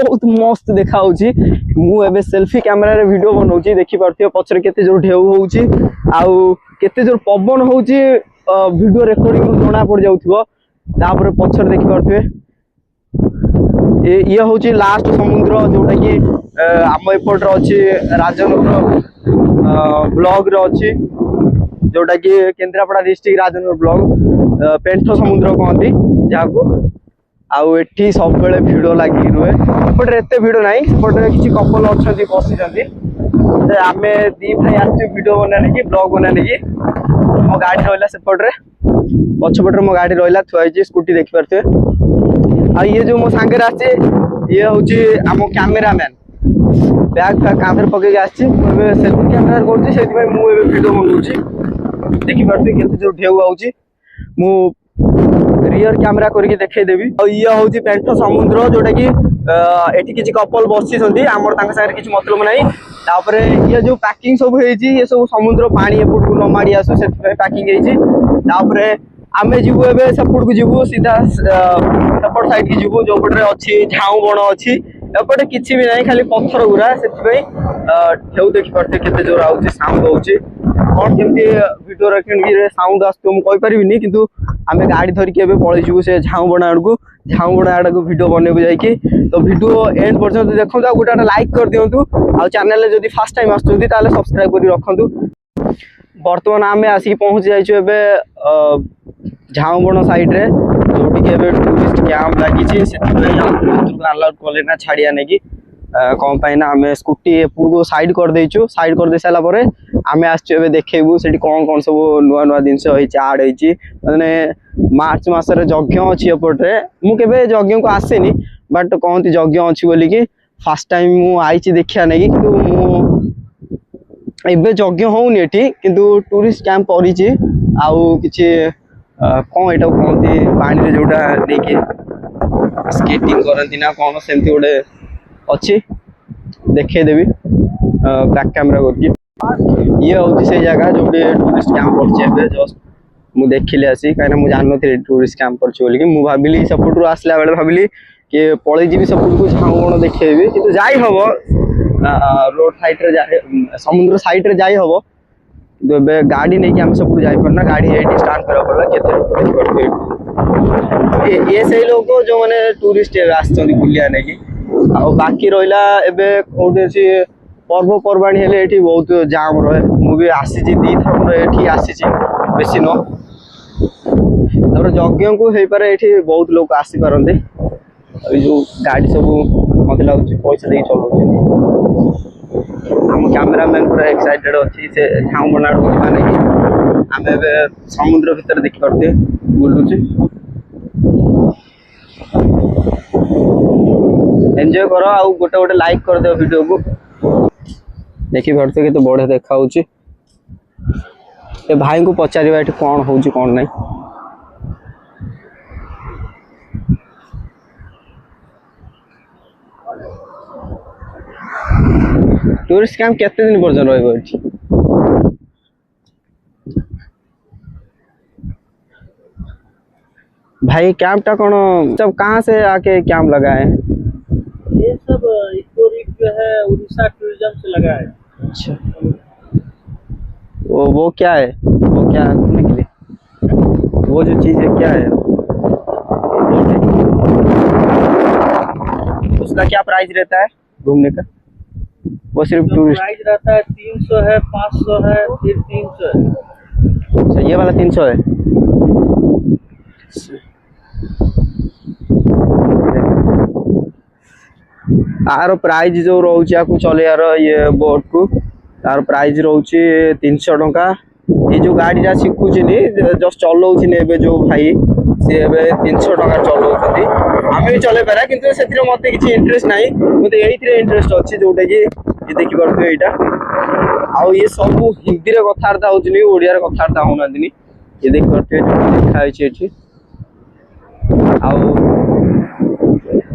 बहुत मस्त देखा मुझे सेल्फी कैमेरा वीडियो बनाऊँ देखी पार्थिव पचर केते जोर ढेउ होउची आउ केते जोर पवन होउची वीडियो रिकॉर्डिंग जना पड़ जाउथबो तापर पचर देखी पार्थिवे ये होची लास्ट समुद्र जोटा कि आम एपट अच्छी राजनगर ब्लॉग रे अच्छी जोटा कि केन्द्रापड़ा डिस्ट्रिक्ट राजनगर ब्लॉग पेंठ समुद्र कहती जहाँ आउ एठी सब बेले भिड़ लगी रुहे सेपटे एत भिड़ ना सेपटे किसी कपल अच्छा बसी आम दी भाई आसु भिड बनाने की ब्लॉग बनाने की मो गाड़ी रहा सेपटे पछपटे मो गाड़ी रहा थुआई स्कूटी देखिपे आ ये जो मो सांगे आसे ये हूँ आम कैमेरामैन बैग फैग कांधर पकईक आसी सेल्फी कैमेरा कर मुझे भिड बनाऊँ देखिपे केते जो ढेउ आउची मु रियर कैमेरा करके देखदेवी ये हूँ पेंठ समुद्र जोटा कि एठी किसी कपल बसी आमर सागर किसी मतलब ना तापर ये जो पैकिंग सब ये सब समुद्र पानी एपट को नमाड़ी आसू से पैकिंग तापर आमे जीवु एबे सेपट को जीवु सीधा सेपट साइड की जीवु जो पटे अच्छी झाऊ बण अच्छी एपटे किसी भी ना खाली पत्थर गुरा से ढेउ देखी पार्थे केते जोर आउची साउंड होउची कौन केमती वीडियो रेकॉर्डिंग साउंड आसतो मु कहि परिबिनी किंतु आमे गाड़ी धरिके एबे पळै जीवु से झाऊ बण आड़ को वीडियो बनेबु जाइकी तो वीडियो एंड पर्यंत देखंतु आ गोटा लाइक कर दियंतु आ चैनल रे जदी फर्स्ट टाइम आछुंती ताले सब्सक्राइब करी रखंतु वर्तमान आमे आसी पहुंच जाइछु एबे झाऊबण साइड रे जोटी के एबे टूरिस्ट कैंप लागी से अलाउड कले ना छाड़िया ने की कौन पाई ना आमे स्कूटी पूर्व साइड कर देइछु साइड कर दे साला परे आमे आछछु एबे देखेबु सेठी कोन कोन सब नुआ नुआ जिंस होइछि आड होइछि माने मार्च मास रे यज्ञ अछि एपटे मु केबे यज्ञ को आसेनी बट कहंती यज्ञ अछि बोली कि फर्स्ट टाइम मु आइछि देखिया नै किंतु मु एबे यज्ञ होउनी एठी किंतु टूरिस्ट कैंप परिछि आउ किछि कौन एटा कहंती पानी रे जोटा नेकी स्केटिंग करंती ना कोन सेमती गोटे अच्छी देखे देवी बैक कैमरा करके ये हूँ से जगह जो टूरिस्ट कैंप पड़े जस्ट मुझे देखिले आसी कहीं मुझे जान नी टूरिस्ट कैंप पड़े मुझे भाविली सेपटू आसला बेले भाविली कि पलि जी सेपट को झाऊबण देखेबी कि जाई हम रोड साइड रे समुद्र साइड रे जाई हम ए गाड़ी नहीं कि आम सब जाना गाड़ी ये स्टार्ट करा पड़ा के ये से लोग जो मैंने टूरिस्ट बुलिया नहीं आ बाकी रहा एवं कौटे पर्वपर्वाणी हेले एठी बहुत जाम रहे मुझे आसी दी थर ये आसी बेसी न यज्ञ को हो पारे ये बहुत लोग आसी पारते जो गाड़ी सब मत लगे पैसा दे चलाऊँ आम कैमेरामैन पूरा एक्साइटेड अच्छी से झाऊ बनाड़ माने आम ए समुद्र भितर देखी पारे बुलुचे एंजॉय करो आ गोटे गोटे लाइक कर दे वीडियो को देखी पारे केते बढ़िया देखा ए भाई को पचारिबा एठी कोन होउची कोन नै टूरिस्ट कैंप केते दिन पर्यंत रहइबो एठी भाई कैंप टा कौन सब कहाँ से आके कैंप लगा है ये सब इकोरिक जो है उड़ीसा टूरिज्म से लगा है अच्छा वो क्या है वो क्या है घूमने के लिए वो जो चीज है क्या है उसका क्या प्राइस रहता है घूमने का वो सिर्फ टूरिस्ट प्राइस रहता है 300 है 500 है फिर 300 है अच्छा ये वाला 300 है आर प्राइस जो रोचे आपको चले ये बोट को तार प्राइस रोचे 300 टंका ये जो गाड़ी शिखुनी जस्ट चलाऊे जो भाई सी 300 टंका चलाऊँ आम भी चल पारा कि मत किसी इंटरेस्ट ना मत ये इंटरेस्ट अच्छी जोटा कि ये देखिपे यहाँ आउ ये सब हिंदी रे कथबार्ता होनी ओडिया रे कथबार्ता होना ये देखिपे देखा आउ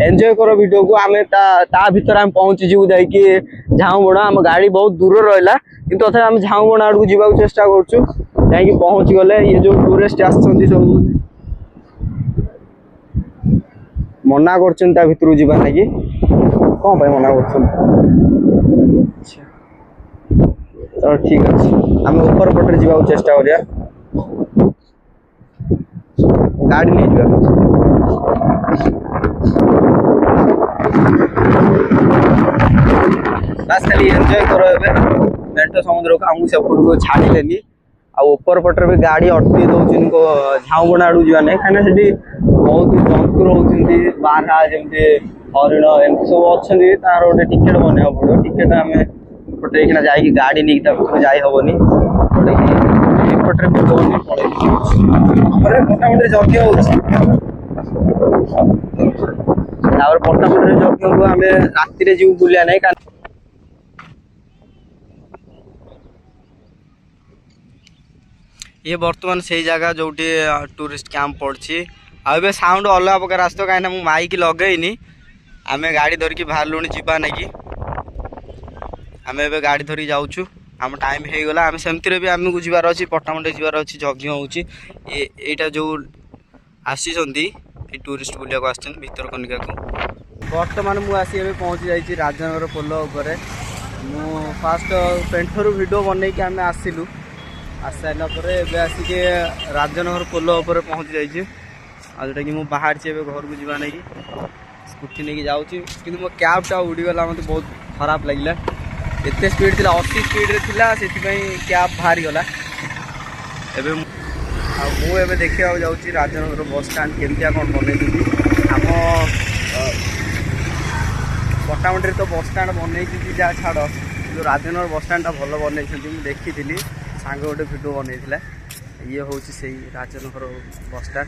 एंजॉय करो वीडियो को आमे ता भीतर आम पहुंची जीव जाइए झाऊबण आम गाड़ी बहुत दूर रहा कि तथा आम झाऊबण आड़ को जावाक चेष्टा करूँ कहीं पहुंची गले ये जो टूरिस्ट आसछंती सब मना कर भीतर जावा लगी कौन भाई मना कर चलो ठीक अच्छे आम ऊपर पटे जावाक चेष्टा करिया गाड़ी नहीं जा बस खाली एंजॉय करो एबे पेंट समुद्र को आमको सेपट को छाड़िलेनी आ ऊपर पटर भी गाड़ी अटकी दौन को झाऊबण आड़ू जावा ना कहीं से बहुत जंतु रोचे बारहा जमी हरिण एमती सब अच्छा तार गोटे टिकेट बनवा पड़ो टिकेट आम पटेकिना जा गाड़ी नहीं जाई हेनी पटे पटामुटी जज्ञ हो पटामुटी जज्ञ को आम राति जीव बुलिया ना ये बर्तमान से जगह जो टूरिस्ट कैंप पड़ी आबे साउंड अलग प्रकार आसत कहीं माइक लगेनी आम गाड़ी धरिकी बाहर जीवा ना कि आम ए गाड़ी धरिकी जाऊँ आम टाइम हो गला आम सेमती भी आमको जीवार अच्छी पटामुंडे जीवार अच्छी यज्ञ होटा जो आसी टूरिस्ट बुलिया आस भितरकनिका को बर्तमान मुझे पहुँची जाइए राजनगर पोल उपर मु फास्ट पेंठरू वीडियो बनई कि आम आसलु आस सारा आसिक राजनगर पोल उपर पहुँची जाइए जोटा कि बाहर से घर को जावा ना कि स्कूटी नहीं जाऊँ कि मो कैबटा उड़ीगला मत बहुत खराब लगे एत स्पीड थी 80 स्पीड थी से कैब बाहरी गला मुझे देखा जाऊँगी राजनगर बस स्टाण केमतिया कौन बनई आम पटामुंडी तो बस स्टाण बनई जहाँ छाड़ जो राजनगर बस स्टाणटा भल बनई देखी सांग गोटे भिडियो बनई ये हूँ से राजनगर बस स्टाण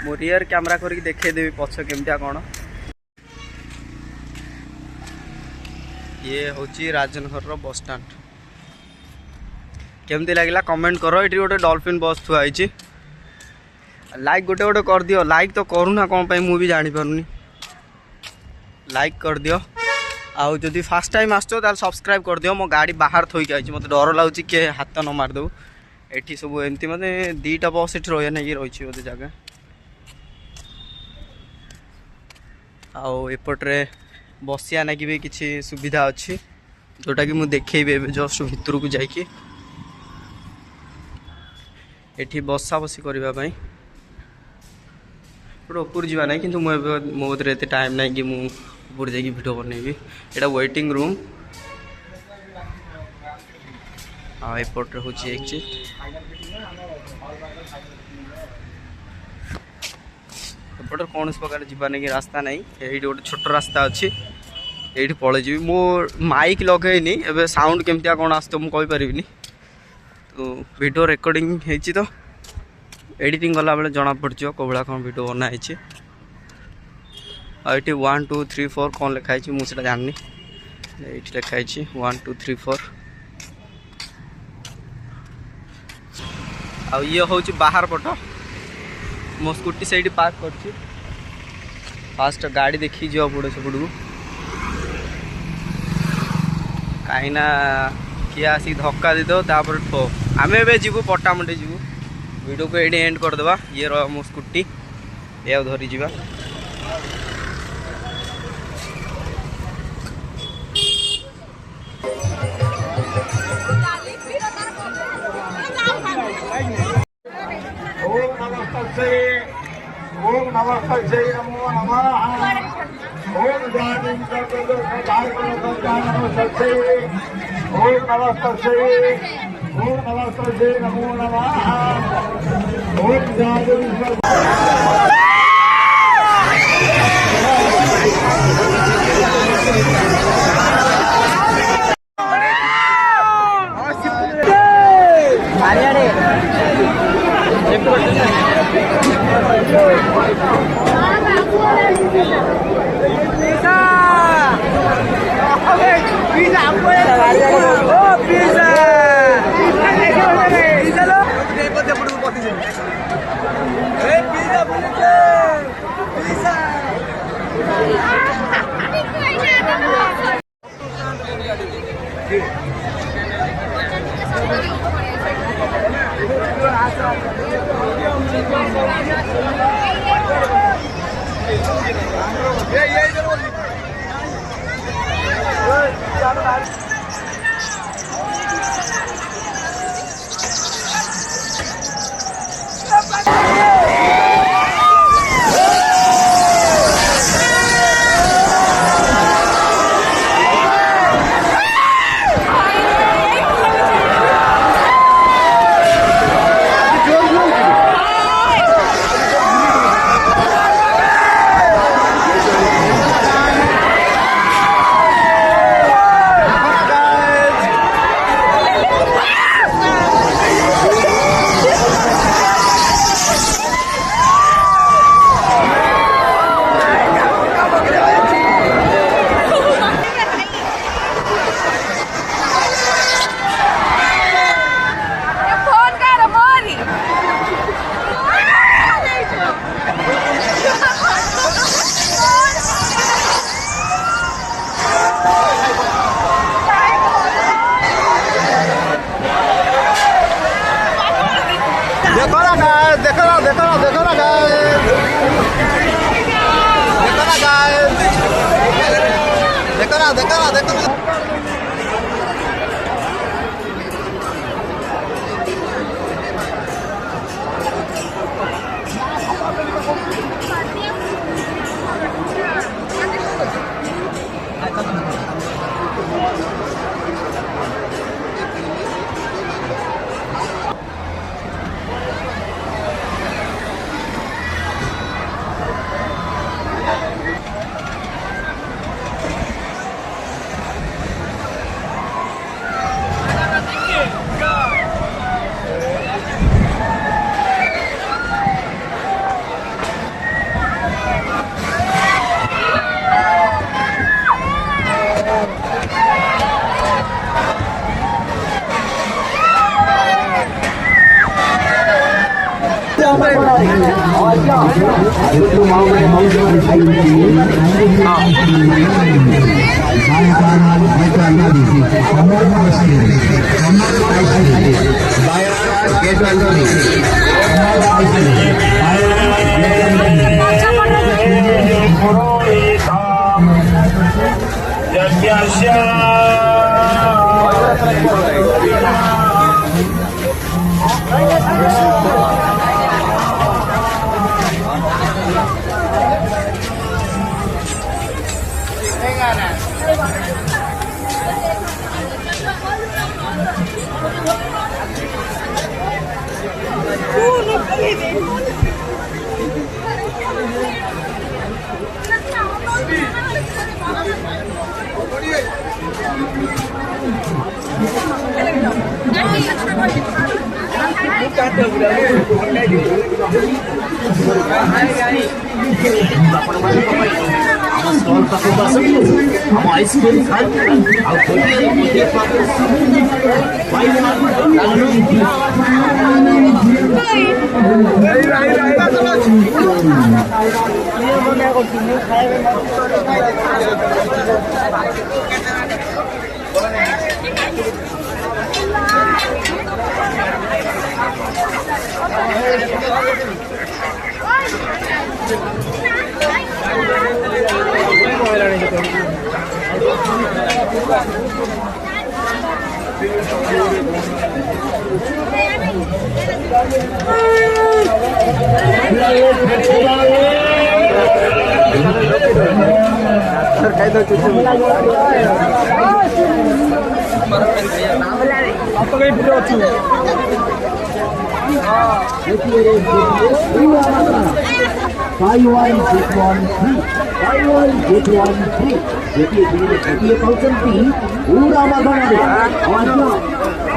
मो रियर कैमरा करके देखदेवी पछ केमतिया कौन ये हूँ राजनगर बस स्टाण केमती लगे कमेंट करो ये गोटे डॉल्फिन बस थुआई लाइक गोटे गोटे कर दियो लाइक तो करूना कौन पाई मुझे जानी पारुनी लाइक कर दियो आउ जदि फास्ट टाइम आसो सब्सक्राइब कर दियो मो गाड़ी बाहर थोक आई मत डर लगुच किए हाथ न मारदेव ये सब एमती मतलब दीटा बस ये रही नहीं रही बोधे जगह आउपटे बसिया ना भी किसी सुविधा अच्छी जोटा कि मुझे देखेबी जस्ट भितर को जाकि एठी बसा बसी करने गोटे ऊपर जावा ना कि मो एत टाइम ना कि मुझे जाकि भिडियो बनैबी एटा वेटिंग रूम आउपटे हूँ एक्जिट एपटे कौन प्रकार जाना कि रास्ता नहीं ये गोटे छोट रास्ता अच्छी ये पलि जी मो माइक लगेनी एबे साउंड केमतिया कौन आस तो मुझे पारि तो वीडियो रिकॉर्डिंग होती तो एडिटिंग कला बेले जना पड़ो कौ भाया कौन वीडियो बनाई ये 1 2 3 4 कौन लिखाई मुझे जानी ये लिखाई 1 2 3 4 आ ये हूँ बाहर पट मो स्कूटी से पार्क कर फास्ट गाड़ी देखी जा पड़े सेपट को कहीं किए आसिक धक्का देद तापर ठो आम ए जीवु पटामुंडे जीवु वीडियो को ये एंड करदे ये मो स्कूटी ये धरी जा ओम नमस्ते नमो नमः ओम नमस्ते नमो नमः फोन कर मोरी देखो ना गाइस, देखो ना देखो ना देखो ना गाइस, देखो ना गाइस, देखो ना देखो ना देखो ना।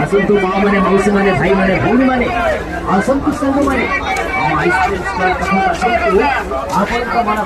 आसंतु माँ माने मौसी माने भाई माने भौणी माने आसंतु संग माने आइसक्रीम स्टॉल आसंतु आपण का मना